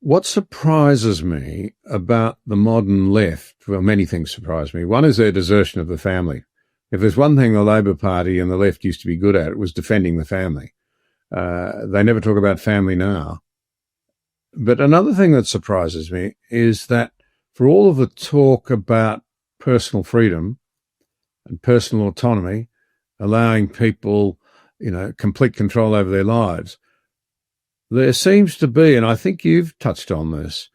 What surprises me about the modern left, well, many things surprise me. One is their desertion of the family. If there's one thing the Labor Party and the left used to be good at, it was defending the family. They never talk about family now. But another thing that surprises me is that for all of the talk about personal freedom and personal autonomy, allowing people, complete control over their lives, there seems to be, and I think you've touched on this,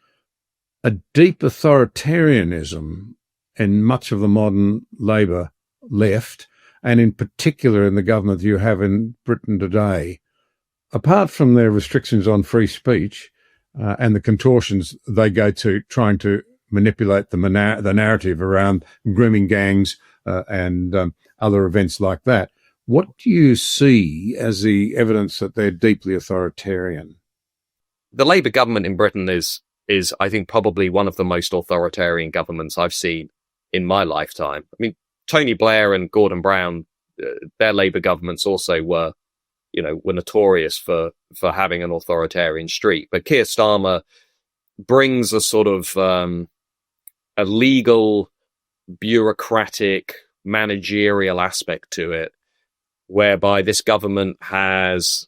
a deep authoritarianism in much of the modern Labor left, and in particular in the government you have in Britain today. Apart from their restrictions on free speech and the contortions they go to trying to manipulate the narrative around grooming gangs and other events like that, what do you see as the evidence that they're deeply authoritarian? The Labour government in Britain is, I think, probably one of the most authoritarian governments I've seen in my lifetime. I mean, Tony Blair and Gordon Brown, their Labour governments also were notorious for having an authoritarian streak. But Keir Starmer brings a sort of a legal, bureaucratic, managerial aspect to it, whereby this government has,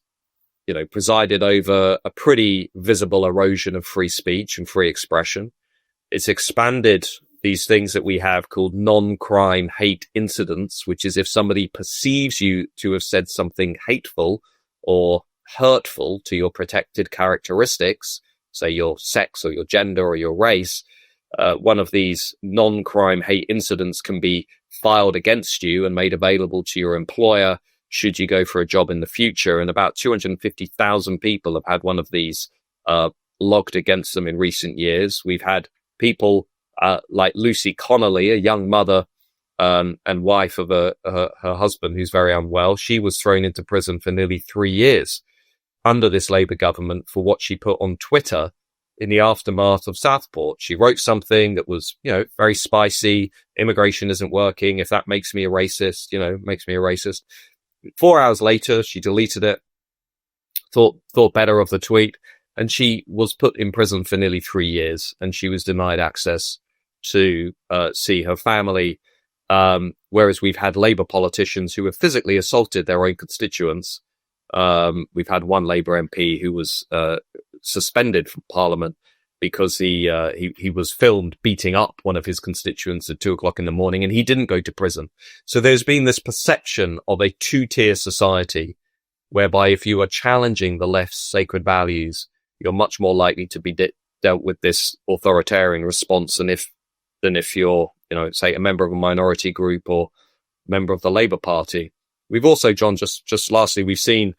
presided over a pretty visible erosion of free speech and free expression. It's expanded these things that we have called non-crime hate incidents, which is if somebody perceives you to have said something hateful or hurtful to your protected characteristics, say your sex or your gender or your race, one of these non-crime hate incidents can be filed against you and made available to your employer should you go for a job in the future. And about 250,000 people have had one of these logged against them in recent years. We've had people like Lucy Connolly, a young mother and wife of her husband who's very unwell. She was thrown into prison for nearly 3 years under this Labour government for what she put on Twitter in the aftermath of Southport. She wrote something that was, very spicy. Immigration isn't working. If that makes me a racist, makes me a racist. 4 hours later, she deleted it, thought better of the tweet, and she was put in prison for nearly 3 years, and she was denied access to see her family. Whereas we've had Labour politicians who have physically assaulted their own constituents. We've had one Labour MP who was suspended from Parliament because he was filmed beating up one of his constituents at 2:00 in the morning, and he didn't go to prison. So there's been this perception of a two-tier society whereby if you are challenging the left's sacred values, you're much more likely to be dealt with this authoritarian response than if you're, say a member of a minority group or member of the Labour Party. We've also, John, just lastly, we've seen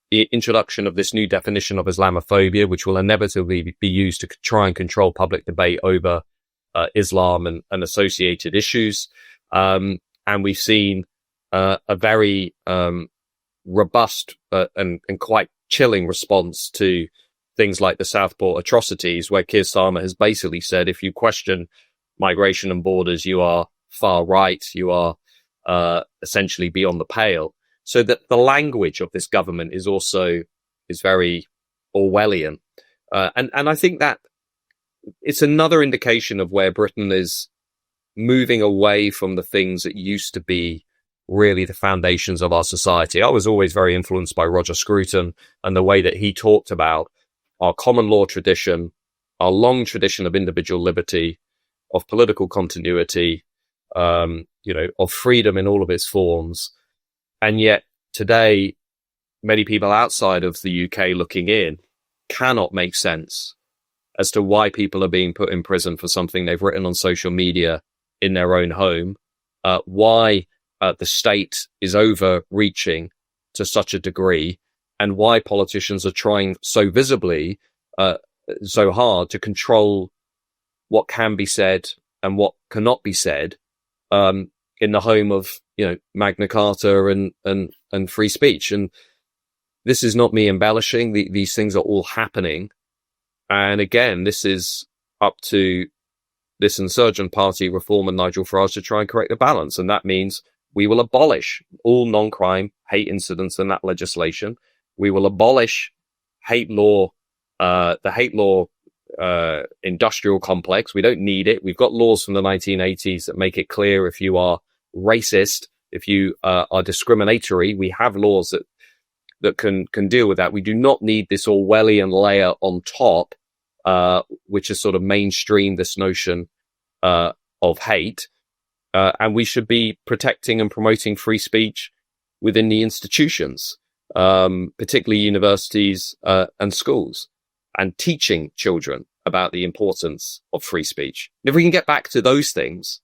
the introduction of this new definition of Islamophobia, which will inevitably be used to try and control public debate over Islam and associated issues. And we've seen a very robust and quite chilling response to things like the Southport atrocities, where Keir Starmer has basically said, if you question migration and borders, you are far right, you are essentially beyond the pale. So that the language of this government is very Orwellian. And I think that it's another indication of where Britain is moving away from the things that used to be really the foundations of our society. I was always very influenced by Roger Scruton and the way that he talked about our common law tradition, our long tradition of individual liberty, of political continuity, of freedom in all of its forms. And yet today, many people outside of the UK looking in cannot make sense as to why people are being put in prison for something they've written on social media in their own home, why the state is overreaching to such a degree, and why politicians are trying so visibly, so hard to control what can be said and what cannot be said in the home of, Magna Carta and free speech. And this is not me embellishing. These things are all happening. And again, this is up to this insurgent party, Reform, and Nigel Farage to try and correct the balance. And that means we will abolish all non-crime hate incidents in that legislation. We will abolish hate law, the hate law industrial complex. We don't need it. We've got laws from the 1980s that make it clear if you are racist, if you are discriminatory, we have laws that can deal with that. We do not need this Orwellian layer on top, which is sort of mainstream this notion of hate. And we should be protecting and promoting free speech within the institutions, particularly universities and schools, and teaching children about the importance of free speech. And if we can get back to those things,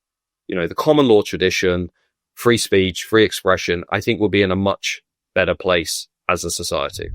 the common law tradition, free speech, free expression, I think we'll be in a much better place as a society.